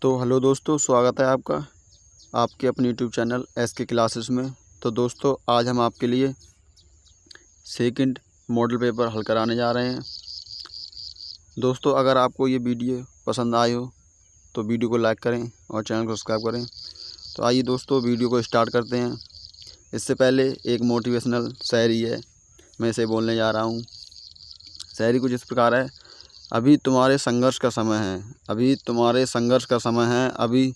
तो हेलो दोस्तों, स्वागत है आपका आपके अपने यूट्यूब चैनल एसके क्लासेस में। तो दोस्तों, आज हम आपके लिए सेकंड मॉडल पेपर हल कराने जा रहे हैं। दोस्तों, अगर आपको ये वीडियो पसंद आए हो तो वीडियो को लाइक करें और चैनल को सब्सक्राइब करें। तो आइए दोस्तों, वीडियो को स्टार्ट करते हैं। इससे पहले एक मोटिवेशनल शायरी है, मैं इसे बोलने जा रहा हूँ। शायरी कुछ इस प्रकार है। अभी तुम्हारे संघर्ष का समय है, अभी तुम्हारे संघर्ष का समय है, अभी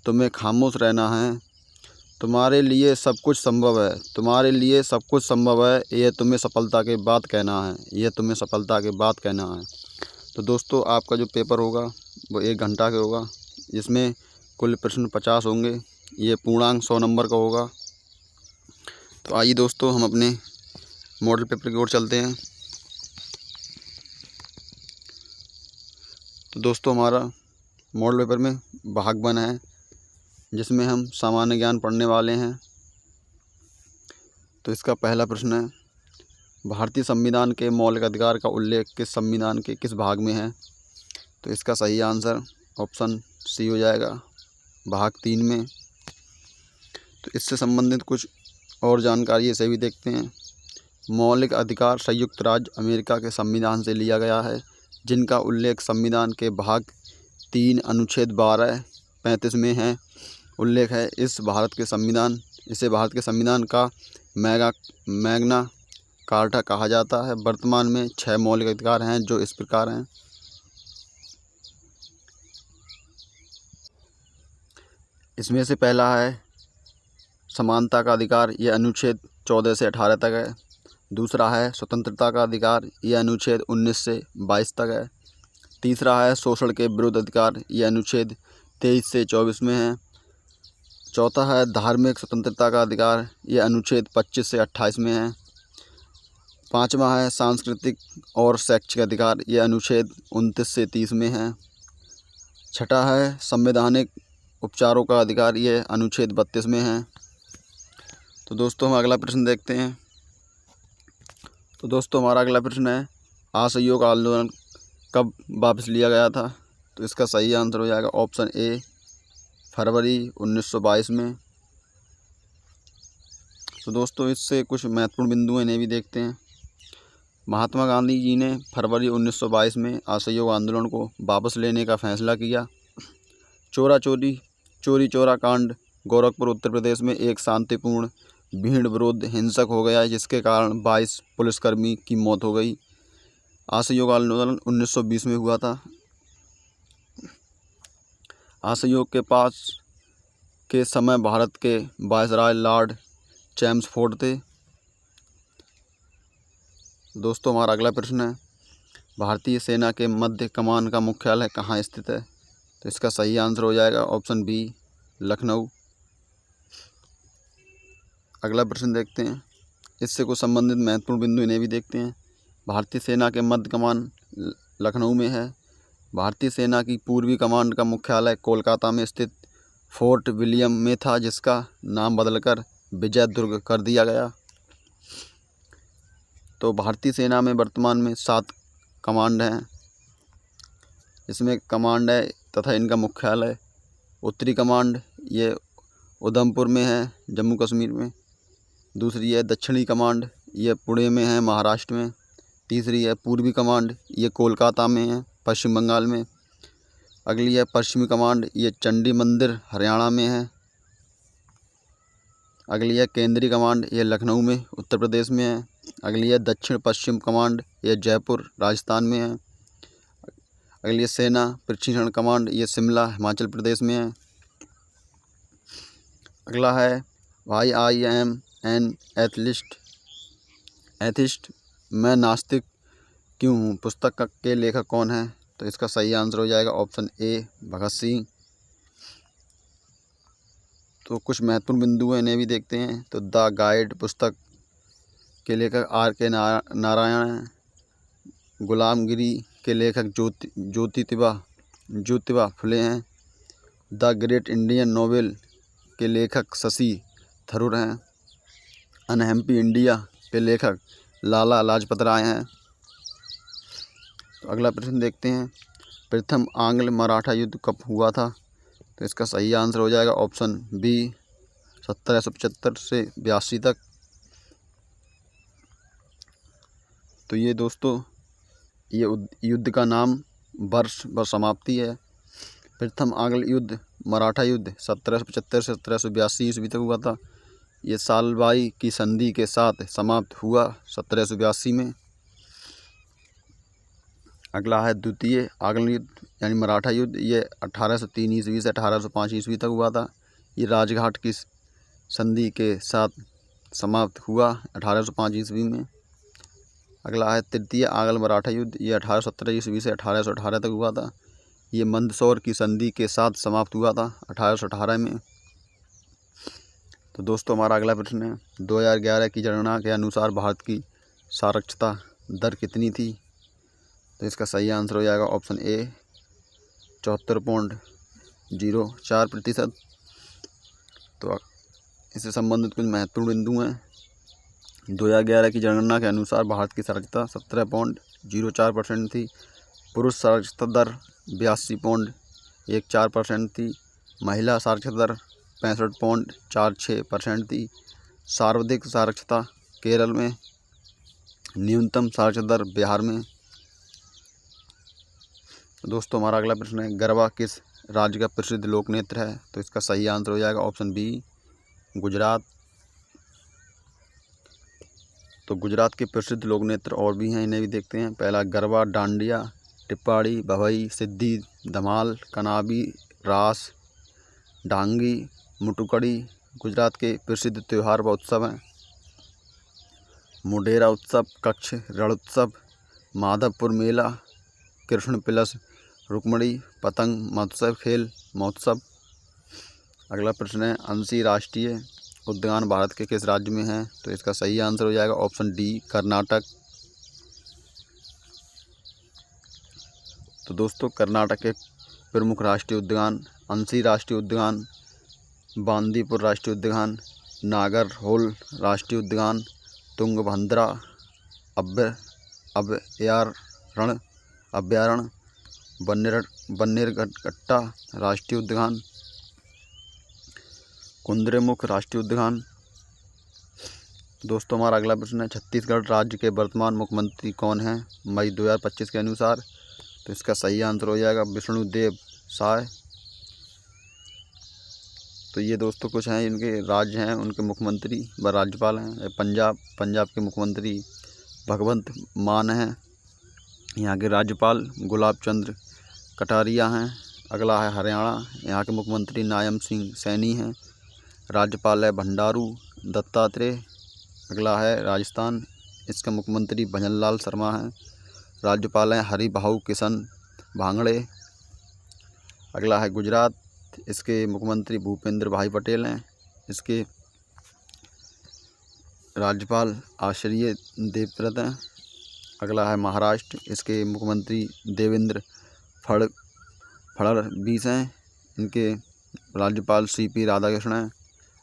तुम्हें खामोश रहना है। तुम्हारे लिए सब कुछ संभव है, तुम्हारे लिए सब कुछ संभव है, यह तुम्हें सफलता के बाद कहना है, यह तुम्हें सफलता के बाद कहना है। तो दोस्तों, आपका जो पेपर होगा वो 1 घंटा का होगा, जिसमें कुल प्रश्न 50 होंगे। ये पूर्णांक 100 नंबर का होगा। तो आइए दोस्तों, हम अपने मॉडल पेपर की ओर चलते हैं। तो दोस्तों, हमारा मॉडल पेपर में भाग 1 है, जिसमें हम सामान्य ज्ञान पढ़ने वाले हैं। तो इसका पहला प्रश्न है, भारतीय संविधान के मौलिक अधिकार का उल्लेख किस संविधान के किस भाग में है? तो इसका सही आंसर ऑप्शन सी हो जाएगा, भाग 3 में। तो इससे संबंधित कुछ और जानकारी इसे भी देखते हैं। मौलिक अधिकार संयुक्त राज्य अमेरिका के संविधान से लिया गया है, जिनका उल्लेख संविधान के भाग 3 अनुच्छेद 12(35) में है। उल्लेख है इसे भारत के संविधान का मैग्ना कार्टा कहा जाता है। वर्तमान में 6 मौलिक अधिकार हैं, जो इस प्रकार हैं। इसमें से पहला है समानता का अधिकार, यह अनुच्छेद 14 से 18 तक है। दूसरा है स्वतंत्रता का अधिकार, यह अनुच्छेद 19 से 22 तक है। तीसरा है शोषण के विरुद्ध अधिकार, यह अनुच्छेद 23 से 24 में है। चौथा है धार्मिक स्वतंत्रता का अधिकार, यह अनुच्छेद 25 से 28 में है। पाँचवा है सांस्कृतिक और शैक्षिक अधिकार, यह अनुच्छेद 29 से 30 में है। छठा है संवैधानिक उपचारों का अधिकार, यह अनुच्छेद 32 में है। तो दोस्तों, हम अगला प्रश्न देखते हैं। तो दोस्तों, हमारा अगला प्रश्न है, असहयोग आंदोलन कब वापस लिया गया था? तो इसका सही आंसर हो जाएगा ऑप्शन ए, फरवरी 1922 में। तो दोस्तों, इससे कुछ महत्वपूर्ण बिंदु हैं, इन्हें भी देखते हैं। महात्मा गांधी जी ने फरवरी 1922 में असहयोग आंदोलन को वापस लेने का फैसला किया। चोरी चौरा कांड गोरखपुर उत्तर प्रदेश में एक शांतिपूर्ण भीड़ विरोध हिंसक हो गया, जिसके कारण 22 पुलिसकर्मी की मौत हो गई। असहयोग आंदोलन 1920 में हुआ था। असहयोग के पास के समय भारत के वायसराय लॉर्ड चैम्सफोर्ड थे। दोस्तों, हमारा अगला प्रश्न है, भारतीय सेना के मध्य कमान का मुख्यालय कहाँ स्थित है? तो इसका सही आंसर हो जाएगा ऑप्शन बी, लखनऊ। अगला प्रश्न देखते हैं। इससे कुछ संबंधित महत्वपूर्ण बिंदु इन्हें भी देखते हैं। भारतीय सेना के मध्य कमान लखनऊ में है। भारतीय सेना की पूर्वी कमांड का मुख्यालय कोलकाता में स्थित फोर्ट विलियम में था, जिसका नाम बदलकर विजय दुर्ग कर दिया गया। तो भारतीय सेना में वर्तमान में 7 कमांड हैं। इसमें कमांड है तथा इनका मुख्यालय उत्तरी कमांड, ये उधमपुर में है, जम्मू कश्मीर में। दूसरी है दक्षिणी कमांड, ये पुणे में है, महाराष्ट्र में। तीसरी है पूर्वी कमांड, ये कोलकाता में है, पश्चिम बंगाल में। अगली है पश्चिमी कमांड, ये चंडी मंदिर, हरियाणा में है। अगली है केंद्रीय कमांड, ये लखनऊ में, उत्तर प्रदेश में है। अगली है दक्षिण पश्चिम कमांड, ये जयपुर, राजस्थान में है। अगली है सेना प्रशिक्षण कमांड, ये शिमला, हिमाचल प्रदेश में है। अगला है why I am an atheist, मैं नास्तिक क्यों हूँ, पुस्तक के लेखक कौन है? तो इसका सही आंसर हो जाएगा ऑप्शन ए, भगत सिंह। तो कुछ महत्वपूर्ण बिंदु हैं, इन्हें भी देखते हैं। तो द गाइड पुस्तक के लेखक R.K. नारायण हैं। गुलामगिरी के लेखक ज्योतिबा फुले हैं। द ग्रेट इंडियन नोवेल के लेखक शशि थरूर हैं। अनहैप्पी इंडिया के लेखक लाला लाजपत राय हैं। तो अगला प्रश्न देखते हैं, प्रथम आंग्ल मराठा युद्ध कब हुआ था? तो इसका सही आंसर हो जाएगा ऑप्शन बी 1775 से 82 तक। तो ये दोस्तों ये युद्ध का नाम वर्ष व समाप्ति है। प्रथम आंग्ल युद्ध मराठा युद्ध 1775 से 1782 ईस्वी तक हुआ था। ये सालबाई की संधि के साथ समाप्त हुआ 1782 में। अगला है द्वितीय आंग्ल युद्ध यानी मराठा युद्ध, ये 1803 ईस्वी से 1805 ईस्वी तक हुआ था। ये राजघाट की संधि के साथ समाप्त हुआ 1805 ईस्वी में। अगला है तृतीय आंग्ल मराठा युद्ध, ये 1817 ईस्वी से 1818 तक हुआ था। ये मंदसौर की संधि के साथ समाप्त हुआ था 1818 में। तो दोस्तों हमारा अगला प्रश्न है 2011 की जनगणना के अनुसार भारत की साक्षरता दर कितनी थी? तो इसका सही आंसर हो जाएगा ऑप्शन ए 74.04%। तो इससे संबंधित कुछ महत्वपूर्ण बिंदु हैं। 2011 की जनगणना के अनुसार भारत की साक्षरता 17.04% थी। पुरुष साक्षरता दर 82.14% थी। महिला साक्षरता दर 65.46% थी। सर्वाधिक साक्षरता केरल में, न्यूनतम साक्षरता दर बिहार में। दोस्तों हमारा अगला प्रश्न है गरबा किस राज्य का प्रसिद्ध लोक नृत्य है? तो इसका सही आंसर हो जाएगा ऑप्शन बी गुजरात। तो गुजरात के प्रसिद्ध लोक नृत्य और भी हैं, इन्हें भी देखते हैं। पहला गरबा, डांडिया, टिप्पाड़ी, भभई, सिद्धि, धमाल, कनाबी, रास, डांगी, मुटुकड़ी गुजरात के प्रसिद्ध त्यौहार व उत्सव हैं। मोढेरा उत्सव, कच्छ रणोत्सव, माधवपुर मेला, कृष्ण पिलस रुक्मणी, पतंग महोत्सव, खेल महोत्सव। अगला प्रश्न है अंशी राष्ट्रीय उद्यान भारत के किस राज्य में है? तो इसका सही आंसर हो जाएगा ऑप्शन डी कर्नाटक। तो दोस्तों कर्नाटक के प्रमुख राष्ट्रीय उद्यान अंशी राष्ट्रीय उद्यान, बांदीपुर राष्ट्रीय उद्यान, नागरहोल राष्ट्रीय उद्यान, तुंगभद्रा अभयारण्य, बन्नेरघट्टा राष्ट्रीय उद्यान, कुद्रेमुख राष्ट्रीय उद्यान। दोस्तों हमारा अगला प्रश्न है छत्तीसगढ़ राज्य के वर्तमान मुख्यमंत्री कौन हैं मई 2025 के अनुसार? तो इसका सही आंसर हो जाएगा विष्णुदेव साय। तो ये दोस्तों कुछ हैं इनके राज्य हैं, उनके मुख्यमंत्री व राज्यपाल हैं। पंजाब के मुख्यमंत्री भगवंत मान हैं। यहाँ के राज्यपाल गुलाब चंद्र कटारिया हैं। अगला है हरियाणा, यहाँ के मुख्यमंत्री नायब सिंह सैनी हैं। राज्यपाल है भंडारू दत्तात्रेय। अगला है राजस्थान, इसका मुख्यमंत्री भजनलाल शर्मा हैं। राज्यपाल हैं हरिभाऊ किशन भांगड़े। अगला है गुजरात, इसके मुख्यमंत्री भूपेंद्र भाई पटेल हैं। इसके राज्यपाल आचार्य देवव्रत हैं। अगला है महाराष्ट्र, इसके मुख्यमंत्री देवेंद्र फडणवीस हैं। इनके राज्यपाल CP राधाकृष्ण हैं।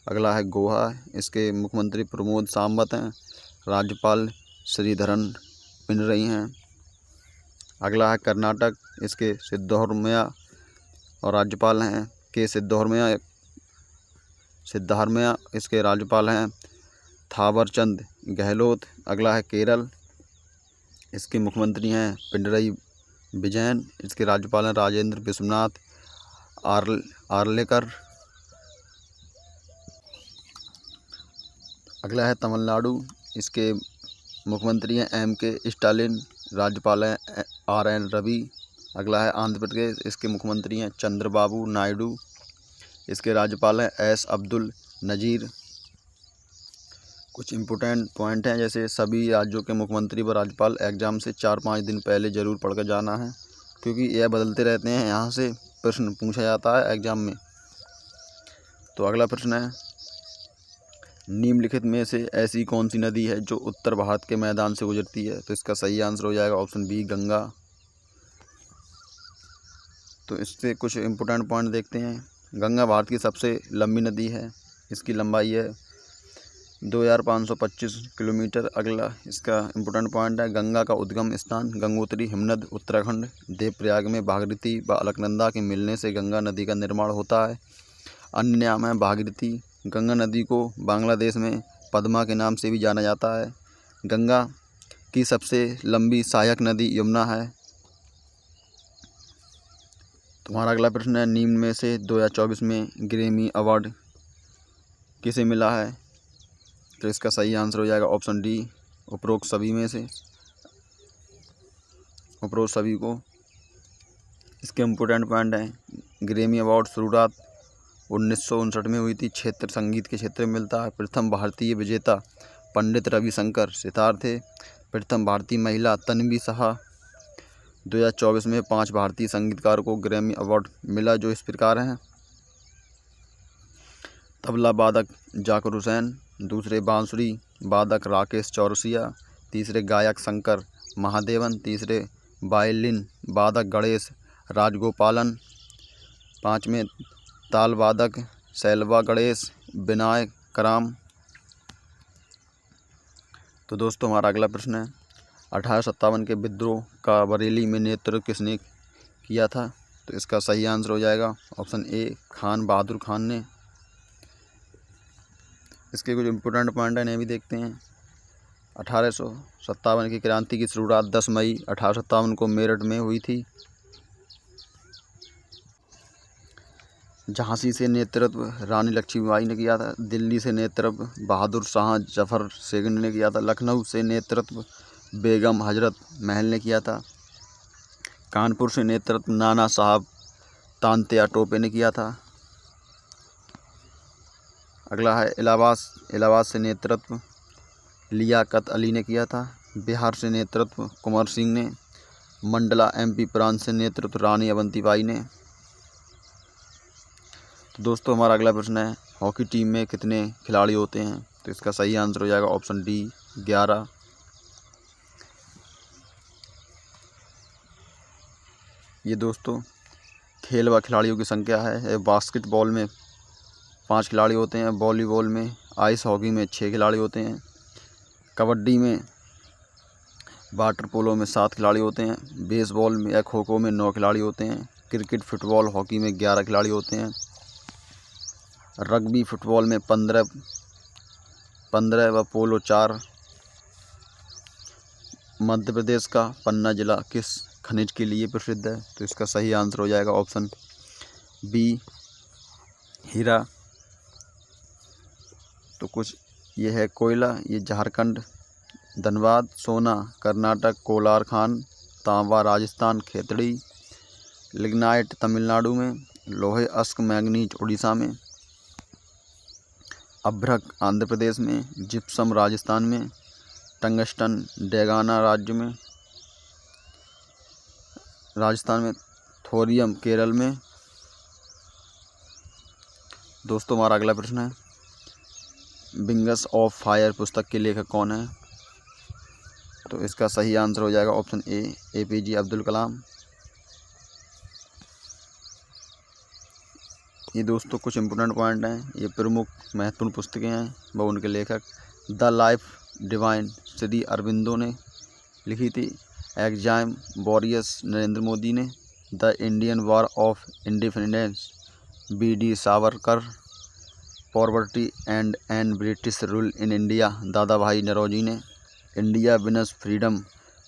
अगला है गोवा, इसके मुख्यमंत्री प्रमोद सावंत हैं। राज्यपाल श्रीधरन पिनरई हैं। अगला है कर्नाटक, इसके सिद्धरामैया और राज्यपाल हैं के सिद्धारमैया। इसके राज्यपाल हैं थावरचंद गहलोत। अगला है केरल, इसके मुख्यमंत्री हैं पिनरई विजयन। इसके राज्यपाल हैं राजेंद्र विश्वनाथ आर्लेकर। अगला है तमिलनाडु, इसके मुख्यमंत्री हैं MK स्टालिन। राज्यपाल हैं RN रवि। अगला है आंध्र प्रदेश, इसके मुख्यमंत्री हैं चंद्रबाबू नायडू। इसके राज्यपाल हैं S अब्दुल नजीर। कुछ इम्पोर्टेंट पॉइंट हैं, जैसे सभी राज्यों के मुख्यमंत्री व राज्यपाल एग्ज़ाम से 4-5 दिन पहले ज़रूर पढ़ कर जाना है, क्योंकि यह बदलते रहते हैं। यहाँ से प्रश्न पूछा जाता है एग्ज़ाम में। तो अगला प्रश्न है निम्नलिखित में से ऐसी कौन सी नदी है जो उत्तर भारत के मैदान से गुजरती है? तो इसका सही आंसर हो जाएगा ऑप्शन बी गंगा। तो इससे कुछ इम्पोर्टेंट पॉइंट देखते हैं। गंगा भारत की सबसे लंबी नदी है। इसकी लंबाई है 2525 किलोमीटर। अगला इसका इम्पोर्टेंट पॉइंट है, गंगा का उद्गम स्थान गंगोत्री हिमनद उत्तराखंड। देवप्रयाग में भागीरथी व अलकनंदा के मिलने से गंगा नदी का निर्माण होता है। अन्य नाम है भागीरथी। गंगा नदी को बांग्लादेश में पद्मा के नाम से भी जाना जाता है। गंगा की सबसे लंबी सहायक नदी यमुना है। तुम्हारा अगला प्रश्न है, निम्न में से 2024 में ग्रैमी अवार्ड किसे मिला है? तो इसका सही आंसर हो जाएगा ऑप्शन डी, उपरोक्त सभी में से, उपरोक्त सभी को। इसके इम्पोर्टेंट पॉइंट हैं, ग्रैमी अवार्ड शुरुआत 1959 में हुई थी। क्षेत्र संगीत के क्षेत्र में मिलता है। प्रथम भारतीय विजेता पंडित रविशंकर सितार थे। प्रथम भारतीय महिला तन्वी शाह। 2024 में 5 भारतीय संगीतकार को ग्रैमी अवार्ड मिला, जो इस प्रकार हैं। तबला वादक जाकिर हुसैन, दूसरे बांसुरी वादक राकेश चौरसिया, तीसरे गायक शंकर महादेवन, तीसरे वायलिन वादक गणेश राजगोपालन, पाँचवें ताल वादक शैलवा गणेश विनायक कराम। तो दोस्तों हमारा अगला प्रश्न है, 1857 के विद्रोह का बरेली में नेतृत्व किसने किया था? तो इसका सही आंसर हो जाएगा ऑप्शन ए, खान बहादुर खान ने। इसके कुछ इम्पोर्टेंट पॉइंट हैं, इन्हें भी देखते हैं। 1857 की क्रांति की शुरुआत 10 मई 1857 को मेरठ में हुई थी। झांसी से नेतृत्व रानी लक्ष्मीबाई ने किया था। दिल्ली से नेतृत्व बहादुर शाह जफर सेकंड ने किया था। लखनऊ से नेतृत्व बेगम हजरत महल ने किया था। कानपुर से नेतृत्व नाना साहब तांत्या टोपे ने किया था। अगला है इलाहाबाद से नेतृत्व लियाकत अली ने किया था। बिहार से नेतृत्व कुंवर सिंह ने। मंडला एमपी प्रांत से नेतृत्व रानी अवंतीबाई ने। तो दोस्तों हमारा अगला प्रश्न है, हॉकी टीम में कितने खिलाड़ी होते हैं? तो इसका सही आंसर हो जाएगा ऑप्शन डी, 11। ये दोस्तों खेल व खिलाड़ियों की संख्या है। बास्केटबॉल में 5 खिलाड़ी होते हैं। वॉलीबॉल में, आइस हॉकी में 6 खिलाड़ी होते हैं। कबड्डी में, वाटर पोलो में 7 खिलाड़ी होते हैं। बेसबॉल में या खो खो में 9 खिलाड़ी होते हैं। क्रिकेट, फुटबॉल, हॉकी में 11 खिलाड़ी होते हैं। रग्बी फुटबॉल में 15 व पोलो 4। मध्य प्रदेश का पन्ना जिला किस खनिज के लिए प्रसिद्ध है? तो इसका सही आंसर हो जाएगा ऑप्शन बी, हीरा। तो कुछ ये है कोयला, ये झारखंड, धनबाद, सोना कर्नाटक, कोलार खान, तांबा राजस्थान, खेतड़ी, लिग्नाइट तमिलनाडु में, लोहे अश्क मैंगनीज उड़ीसा में, अभ्रक आंध्र प्रदेश में, जिप्सम राजस्थान में, टंगस्टन डेगाना राजस्थान में, थोरियम केरल में। दोस्तों हमारा अगला प्रश्न है, विंग्स ऑफ फायर पुस्तक के लेखक कौन है? तो इसका सही आंसर हो जाएगा option A, APJ Abdul Kalam. ये दोस्तों कुछ इम्पोर्टेंट पॉइंट हैं, ये प्रमुख महत्वपूर्ण पुस्तकें हैं व उनके लेखक। The life divine Shri Aurobindo ने लिखी थी। एग्जाम वॉरियर्स नरेंद्र मोदी ने। The Indian war of independence BD Savarkar. Poverty and un British rule in India Dadabhai Naoroji ने। इंडिया विनस फ्रीडम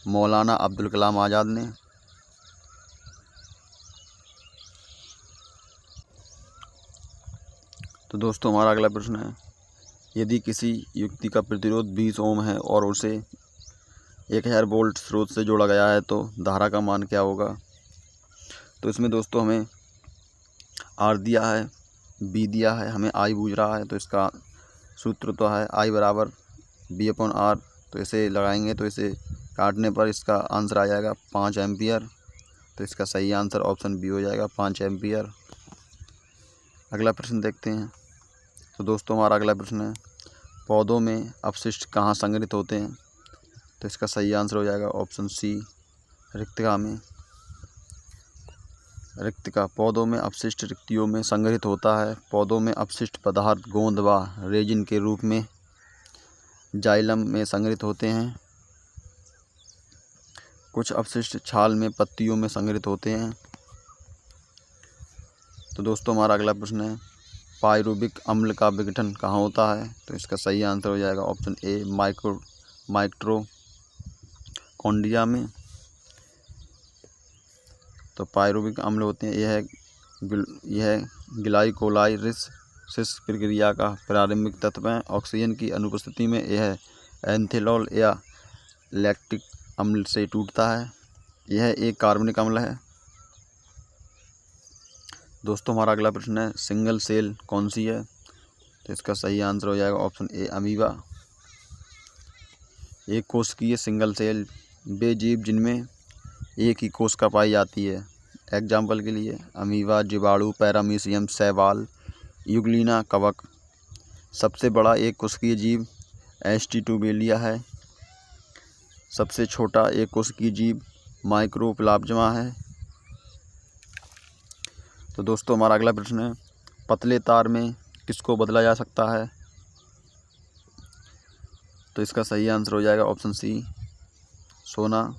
मौलाना अब्दुल कलाम आज़ाद ने। तो दोस्तों हमारा अगला प्रश्न है, यदि किसी युक्ति का प्रतिरोध 20 ओम है और उसे 1000 वोल्ट स्रोत से जोड़ा गया है तो धारा का मान क्या होगा? तो इसमें दोस्तों हमें R दिया है, B दिया है, हमें I बूझ रहा है। तो इसका सूत्र तो है I बराबर B/R। तो इसे लगाएंगे तो इसे काटने पर इसका आंसर आ जाएगा 5 एम्पियर। तो इसका सही आंसर ऑप्शन बी हो जाएगा, 5 एम्पियर। अगला प्रश्न देखते हैं। तो दोस्तों हमारा अगला प्रश्न है, पौधों में अपशिष्ट कहाँ संग्रहित होते हैं? तो इसका सही आंसर हो जाएगा ऑप्शन सी, रिक्तिका में। रिक्तिका पौधों में अपशिष्ट रिक्तियों में संग्रहित होता है। पौधों में अपशिष्ट पदार्थ गोंद व रेजिन के रूप में जाइलम में संग्रहित होते हैं। कुछ अपशिष्ट छाल में पत्तियों में संग्रहित होते हैं। तो दोस्तों हमारा अगला प्रश्न है, पायरुविक अम्ल का विघटन कहाँ होता है? तो इसका सही आंसर हो जाएगा ऑप्शन ए, माइटोकॉन्ड्रिया में। तो पायरुविक अम्ल होते हैं, यह ग्लाइकोलाइसिस प्रक्रिया का प्रारंभिक तत्व है। ऑक्सीजन की अनुपस्थिति में यह एंथेनॉल या लैक्टिक अम्ल से टूटता है। यह एक कार्बनिक अम्ल है। दोस्तों हमारा अगला प्रश्न है, सिंगल सेल कौन सी है? तो इसका सही आंसर हो जाएगा ऑप्शन ए, अमीबा। एक कोशिकीय सिंगल सेल वे जीव जिनमें एक ही कोशिका पाई जाती है। एग्जाम्पल के लिए अमीबा, जीवाणु, पैरामीशियम, शैवाल, यूग्लिना, कवक। सबसे बड़ा एक कोशिकीय जीव एस्टिटोबेलिया है। सबसे छोटा एक कोशिकीय जीव माइक्रोप्लाज्मा है। तो दोस्तों हमारा अगला प्रश्न है, पतले तार में किसको बदला जा सकता है? तो इसका सही आंसर हो जाएगा ऑप्शन सी, सोना।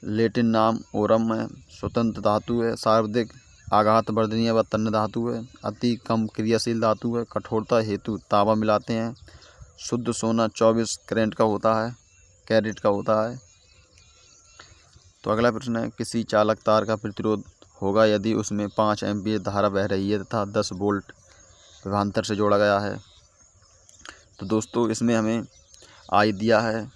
लैटिन नाम ओरम है। स्वतंत्र धातु है। सर्वाधिक आघातवर्धनीय व तन्य धातु है। अति कम क्रियाशील धातु है। कठोरता हेतु तांबा मिलाते हैं। शुद्ध सोना 24 कैरेट का होता है। तो अगला प्रश्न है, किसी चालक तार का प्रतिरोध होगा यदि उसमें 5 एम्पीयर धारा बह रही है तथा 10 वोल्ट विभवांतर से जोड़ा गया है। तो दोस्तों इसमें हमें आई दिया है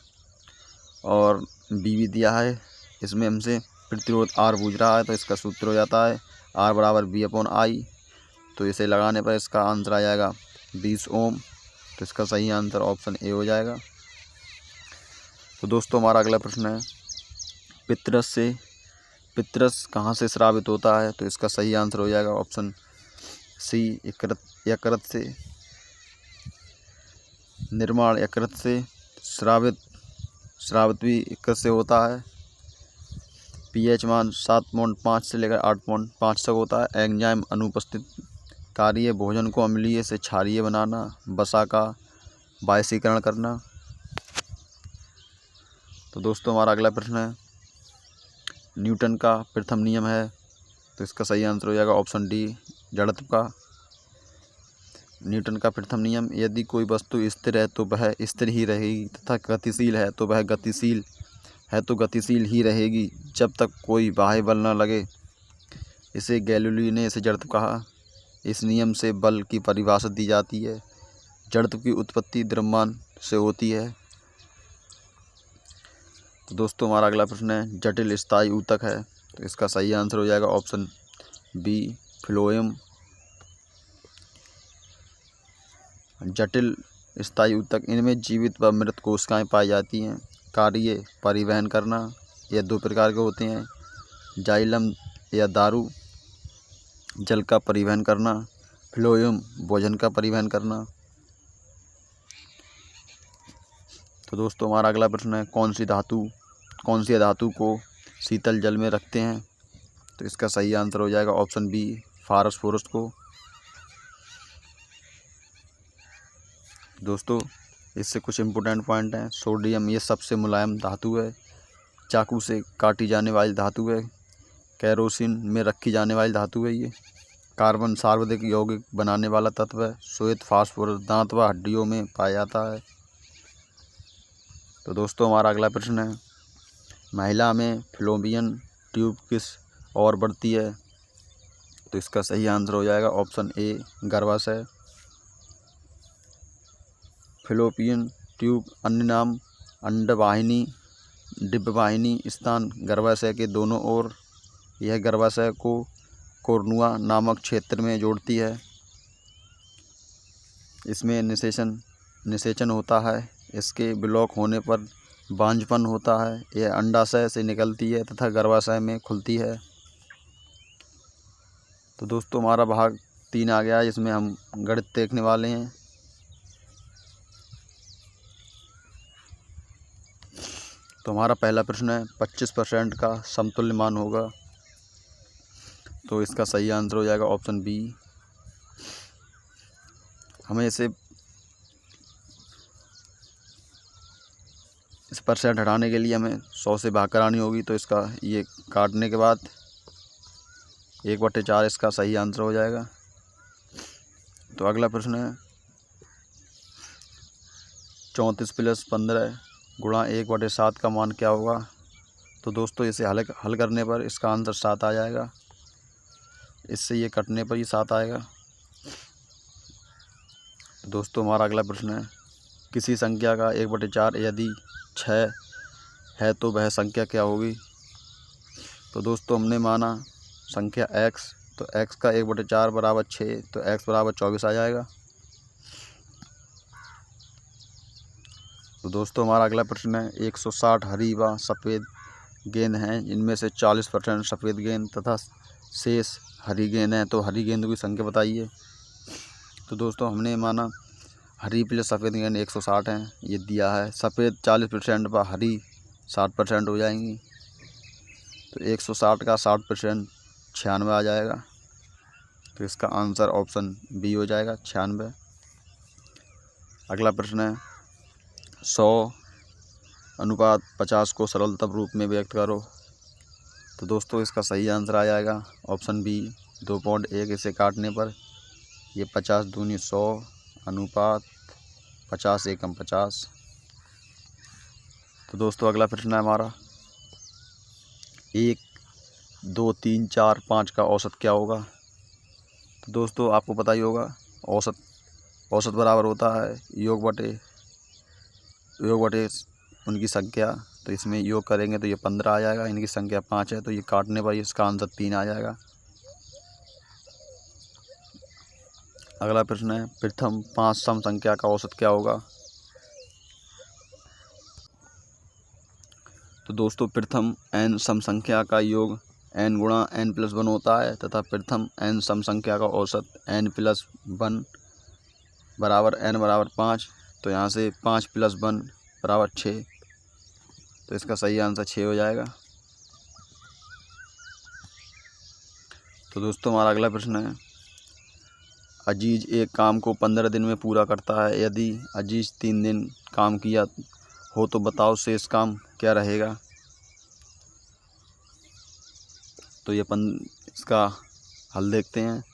और बी भी दिया है। इसमें हमसे प्रतिरोध आर पूछ रहा है, तो इसका सूत्र हो जाता है आर बराबर B/I। तो इसे लगाने पर इसका आंसर आ जाएगा 20 ओम। तो इसका सही आंसर ऑप्शन ए हो जाएगा। तो दोस्तों हमारा अगला प्रश्न है, पितरस कहाँ से स्रावित होता है? तो इसका सही आंसर हो जाएगा ऑप्शन सी, यकृत से। निर्माण यकृत से, स्रावित भी यकृत से होता है। pH मान 7.5 से लेकर 8.5 तक होता है। एंजाइम अनुपस्थित। कार्य भोजन को अम्लीय से क्षारीय बनाना। वसा का वाष्पीकरण करना। तो दोस्तों हमारा अगला प्रश्न है, न्यूटन का प्रथम नियम है। तो इसका सही आंसर हो जाएगा ऑप्शन डी, जड़त्व का। न्यूटन का प्रथम नियम, यदि कोई वस्तु स्थिर है तो वह स्थिर ही रहेगी तथा गतिशील है तो वह गतिशील ही रहेगी जब तक कोई बाह्य बल न लगे। इसे गैलीलियो ने जड़त्व कहा। इस नियम से बल की परिभाषा दी जाती है। जड़त्व की उत्पत्ति द्रव्यमान से होती है। तो दोस्तों हमारा अगला प्रश्न है, जटिल स्थायी ऊतक है। तो इसका सही आंसर हो जाएगा ऑप्शन बी, फ्लोएम। जटिल स्थायी ऊतक, इनमें जीवित व मृत कोशिकाएं पाई जाती हैं। कार्य परिवहन करना। यह 2 प्रकार के होते हैं, जाइलम या दारू जल का परिवहन करना, फ्लोएम भोजन का परिवहन करना। तो दोस्तों हमारा अगला प्रश्न है, कौन सी धातु को शीतल जल में रखते हैं? तो इसका सही आंसर हो जाएगा ऑप्शन बी, फास्फोरस को। दोस्तों इससे कुछ इम्पोर्टेंट पॉइंट हैं। सोडियम, ये सबसे मुलायम धातु है। चाकू से काटी जाने वाली धातु है। केरोसिन में रखी जाने वाली धातु है ये। कार्बन सर्वाधिक यौगिक बनाने वाला तत्व है। श्वेत फास्फोरस दांत व हड्डियों में पाया जाता है। तो दोस्तों हमारा अगला प्रश्न है, महिला में फैलोपियन ट्यूब किस ओर बढ़ती है? तो इसका सही आंसर हो जाएगा ऑप्शन ए, गर्भाशय। फैलोपियन ट्यूब अन्य नाम अंडवाहिनी, डिंबवाहिनी स्थान गर्भाशय के दोनों ओर। यह गर्भाशय को कोर्नुआ नामक क्षेत्र में जोड़ती है। इसमें निषेचन होता है। इसके ब्लॉक होने पर बांझपन होता है। यह अंडाशय से निकलती है तथा गर्भाशय में खुलती है। तो दोस्तों हमारा भाग 3 आ गया है, इसमें हम गणित देखने वाले हैं। तो हमारा पहला प्रश्न है, 25% का समतुल्य मान होगा। तो इसका सही आंसर हो जाएगा ऑप्शन बी। हमें इसे इस परसेंट हटाने के लिए हमें 100 से भाग करानी होगी। तो इसका ये काटने के बाद 1/4 इसका सही आंसर हो जाएगा। तो अगला प्रश्न है 34 + 15 गुणा 1/7 का मान क्या होगा। तो दोस्तों इसे हल करने पर इसका आंसर 7 आ जाएगा। इससे ये कटने पर ही 7 आएगा। तो दोस्तों हमारा अगला प्रश्न है किसी संख्या का 1/4 यदि 6 है तो वह संख्या क्या होगी। तो दोस्तों हमने माना संख्या x, तो x का 1/4 बराबर 6, तो x बराबर 24 आ जाएगा। तो दोस्तों हमारा अगला प्रश्न है 160 हरी व सफ़ेद गेंद हैं, इनमें से 40% सफ़ेद गेंद तथा शेष हरी गेंद हैं, तो हरी गेंदों की संख्या बताइए। तो दोस्तों हमने माना हरी प्लस सफ़ेद गेंद 160 हैं, ये दिया है। सफ़ेद 40% व हरी 60% हो जाएंगी। तो 160 का 60% 96 आ जाएगा। तो इसका आंसर ऑप्शन बी हो जाएगा, 96। अगला प्रश्न है 100:50 को सरलतम रूप में व्यक्त करो। तो दोस्तों इसका सही आंसर आ जाएगा ऑप्शन बी, 2.1। इसे काटने पर ये 50 दूनी 100 अनुपात 50 एकम 50। तो दोस्तों अगला प्रश्न है हमारा 1, 2, 3, 4, 5 का औसत क्या होगा। तो दोस्तों आपको पता ही होगा औसत बराबर होता है योग बटे उनकी संख्या। तो इसमें योग करेंगे तो ये 15 आ जाएगा, इनकी संख्या 5 है, तो ये काटने पर इसका आंसर 3 आ जाएगा। अगला प्रश्न है प्रथम 5 सम संख्या का औसत क्या होगा। तो दोस्तों प्रथम n सम संख्या का योग n गुणा n+1 होता है तथा प्रथम n सम संख्या का औसत n+1 बराबर n बराबर 5। तो यहाँ से 5 + 1 बराबर 6, तो इसका सही आंसर 6 हो जाएगा। तो दोस्तों हमारा अगला प्रश्न है अजीज एक काम को 15 दिन में पूरा करता है, यदि अजीज 3 दिन काम किया हो तो बताओ शेष काम क्या रहेगा। तो ये इसका हल देखते हैं।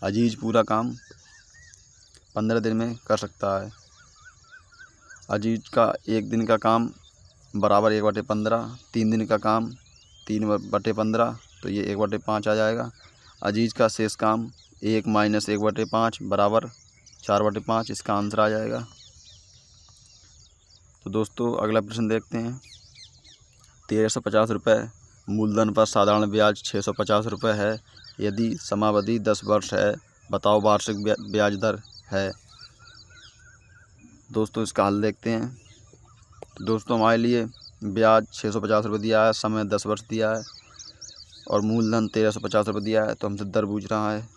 अजीज पूरा काम 15 दिन में कर सकता है। अजीज का 1 दिन का काम बराबर 1/15, 3 दिन का काम 3/15, तो ये 1/5 आ जाएगा। अजीज का शेष काम 1 - 1/5 बराबर 4/5, इसका आंसर आ जाएगा। तो दोस्तों अगला प्रश्न देखते हैं 1350 रुपये मूलधन पर साधारण ब्याज 650 रुपये है, यदि समावधि 10 वर्ष है, बताओ वार्षिक ब्याज दर है। दोस्तों इसका हल देखते हैं। तो दोस्तों हमारे लिए ब्याज 650 रुपये दिया है, समय 10 वर्ष दिया है और मूलधन 1350 रुपये दिया है, तो हमसे दर पूछ रहा है।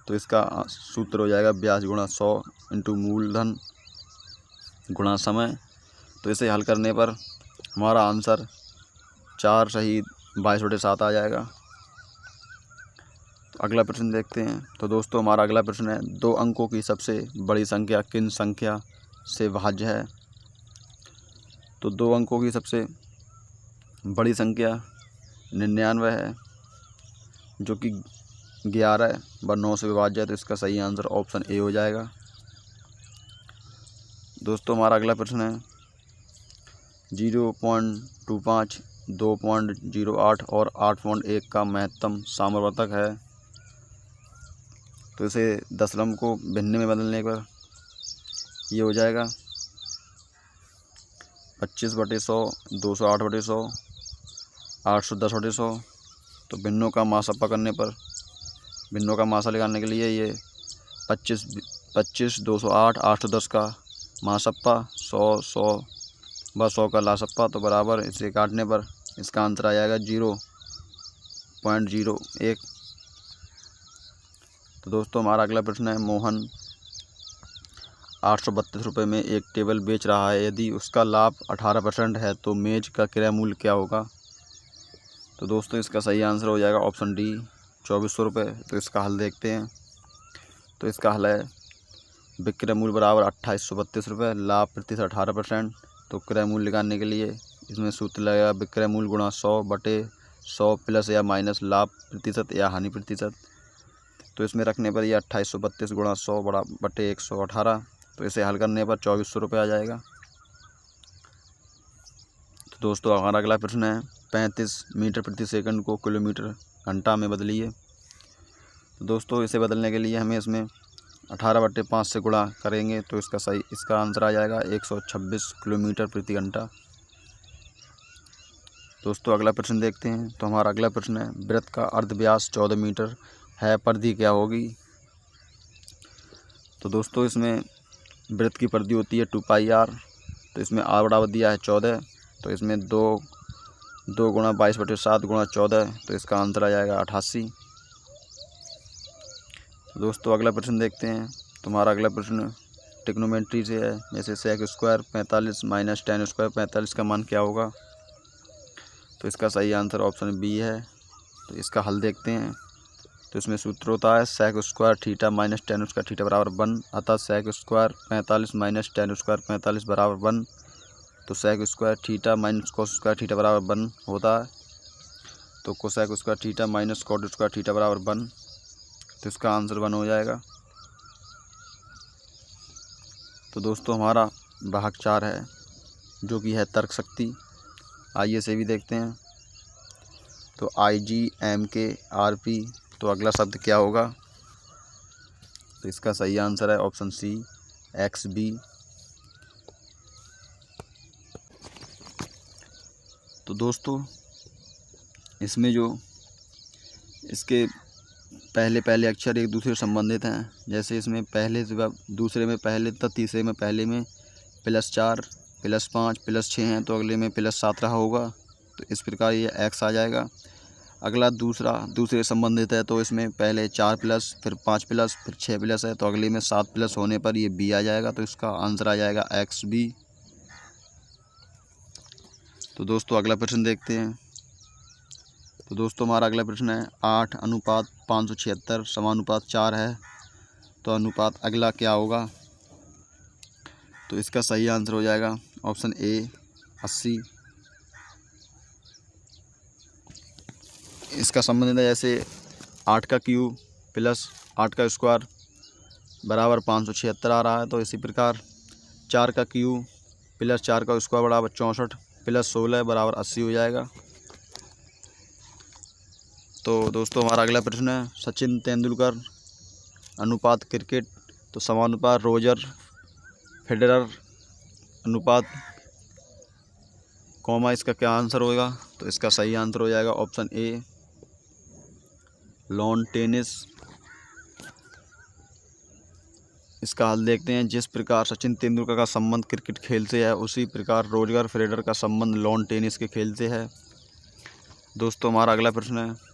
तो इसका सूत्र हो जाएगा ब्याज गुणा 100 × मूलधन गुणा समय। तो इसे हल करने पर हमारा आंसर 4 सही 22/7 आ जाएगा। तो अगला प्रश्न देखते हैं। तो दोस्तों हमारा अगला प्रश्न है 2 अंकों की सबसे बड़ी संख्या किन संख्या से भाज्य है। तो 2 अंकों की सबसे बड़ी संख्या 99 है, जो कि 11/9 से विभाज्य है, तो इसका सही आंसर ऑप्शन ए हो जाएगा। दोस्तों हमारा अगला प्रश्न है 0.25, 2.08 और 8.1 का महत्तम सामवर्तक है। तो इसे दशमलव को भिन्न में बदलने पर ये हो जाएगा 25/100, 208/100, 810/100। तो भिन्नों का मासप्पा करने पर भिन्नों का मासा निकालने के लिए ये 25, 208, 810 का मासप्पा, 100 व 100 का लासप्पा, तो बराबर इसे काटने पर इसका आंसर आ जाएगा 0.01। तो दोस्तों हमारा अगला प्रश्न है मोहन 832 रुपये में एक टेबल बेच रहा है, यदि उसका लाभ 18% है तो मेज का क्रय मूल्य क्या होगा। तो दोस्तों इसका सही आंसर हो जाएगा ऑप्शन डी, 2400 रुपये। तो इसका हल देखते हैं। तो इसका हल है विक्रय मूल्य बराबर 2832 रुपये, लाभ प्रतिशत 18%। तो क्रय मूल्य निकालने के लिए इसमें सूत्र लगेगा विक्रय मूल्य गुणा 100/100 प्लस या माइनस लाभ प्रतिशत या हानि प्रतिशत। तो इसमें रखने पर यह 2832 गुणा 100/118, तो इसे हल करने पर 2400 रुपये आ जाएगा। तो दोस्तों हमारा अगला प्रश्न है 35 मीटर प्रति सेकंड को किलोमीटर घंटा में बदलिए। तो दोस्तों इसे बदलने के लिए हमें इसमें 18/5 से गुणा करेंगे तो इसका आंसर आ जाएगा 126 किलोमीटर प्रति घंटा। दोस्तों अगला प्रश्न देखते हैं। तो हमारा अगला प्रश्न है वृत्त का अर्ध व्यास 14 मीटर है, परिधि क्या होगी। तो दोस्तों इसमें वृत्त की परिधि होती है 2πr। तो इसमें r बराबर दिया है 14, तो इसमें 2 गुणा 22/7 गुणा 14, तो इसका आंसर आ जाएगा 88। तो दोस्तों अगला प्रश्न देखते हैं। तो हमारा अगला प्रश्न ट्रिग्नोमेट्री से है, जैसे sec square 45 minus tan square 45 का मान क्या होगा। तो इसका सही आंसर ऑप्शन बी है। तो इसका हल देखते हैं। तो इसमें सूत्र होता है sec square theta minus tan square theta बराबर 1, अतः sec square 45 minus tan square 45 बराबर 1। तो sec square theta minus cos square theta बराबर 1 होता है। तो cosec square theta minus cot square theta बराबर 1, तो इसका आंसर 1 हो जाएगा। तो दोस्तों हमारा भाग 4 है जो कि है तर्क शक्ति। आइए इसे भी देखते हैं। तो IGMKRP, तो अगला शब्द क्या होगा। तो इसका सही आंसर है ऑप्शन सी XB। तो दोस्तों इसमें जो इसके पहले अक्षर एक दूसरे से संबंधित हैं, जैसे इसमें पहले से दूसरे में पहले तथा तीसरे में पहले में +4 +5 +6 हैं, तो अगले में +7 रहा होगा। तो इस प्रकार ये X आ जाएगा। अगला दूसरे संबंधित है, तो इसमें पहले 4+ फिर 5+ फिर 6+ है, तो अगले में 7+ होने पर ये B आ जाएगा। तो इसका आंसर आ जाएगा XB। तो दोस्तों अगला प्रश्न देखते हैं। तो दोस्तों हमारा अगला प्रश्न है 8:576 समानुपात 4 है, तो अनुपात अगला क्या होगा। तो इसका सही आंसर हो जाएगा ऑप्शन ए 80। इसका संबंध है जैसे 8 का क्यूब प्लस 8 का स्क्वायर बराबर 576 आ रहा है, तो इसी प्रकार 4 का क्यूब प्लस 4 का स्क्वायर बराबर 64 प्लस 16 बराबर 80 हो जाएगा। तो दोस्तों हमारा अगला प्रश्न है सचिन तेंदुलकर अनुपात क्रिकेट, तो समानुपात रोजर फेडरर अनुपात कॉमा, इसका क्या आंसर होगा। तो इसका सही आंसर हो जाएगा ऑप्शन ए लॉन टेनिस। इसका हल देखते हैं। जिस प्रकार सचिन तेंदुलकर का संबंध क्रिकेट खेल से है, उसी प्रकार रोजर फेडरर का संबंध लॉन टेनिस के खेल से है। दोस्तों हमारा अगला प्रश्न है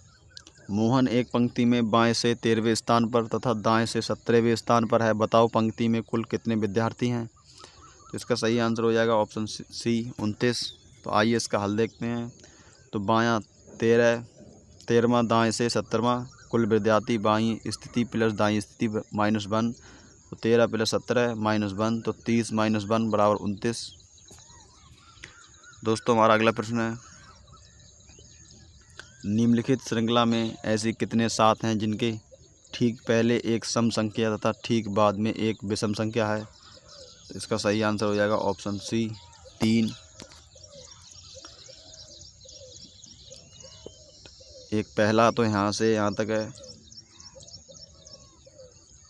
मोहन एक पंक्ति में बाएं से 13वें स्थान पर तथा दाएं से 17वें स्थान पर है, बताओ पंक्ति में कुल कितने विद्यार्थी हैं। तो इसका सही आंसर हो जाएगा ऑप्शन सी 29। तो आइए इसका हल देखते हैं। तो बायां 13वां दाएं से 17वां, कुल विद्यार्थी बाईं स्थिति प्लस दाईं स्थिति -1, तो 13 + 17 -1, तो 30 - 1 बराबर 29। दोस्तों हमारा अगला प्रश्न है निम्नलिखित श्रृंखला में ऐसी कितने सात हैं जिनके ठीक पहले एक सम संख्या तथा ठीक बाद में एक विषम संख्या है। तो इसका सही आंसर हो जाएगा ऑप्शन सी 3। एक पहला तो यहाँ से यहाँ तक है,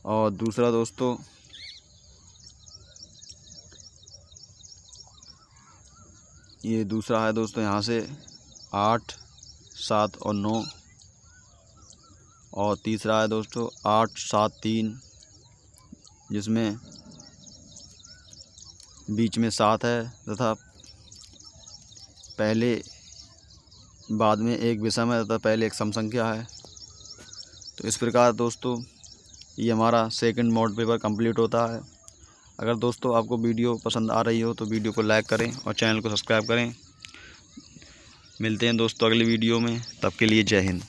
और दूसरा दोस्तों ये दूसरा है दोस्तों यहाँ से 8, 7 और 9, और तीसरा है दोस्तों 8, 7, 3, जिसमें बीच में 7 है तथा पहले बाद में एक विषम है तथा पहले एक सम संख्या है। तो इस प्रकार दोस्तों ये हमारा सेकंड मॉडल पेपर कंप्लीट होता है। अगर दोस्तों आपको वीडियो पसंद आ रही हो तो वीडियो को लाइक करें और चैनल को सब्सक्राइब करें। मिलते हैं दोस्तों अगली वीडियो में, तब के लिए जय हिंद।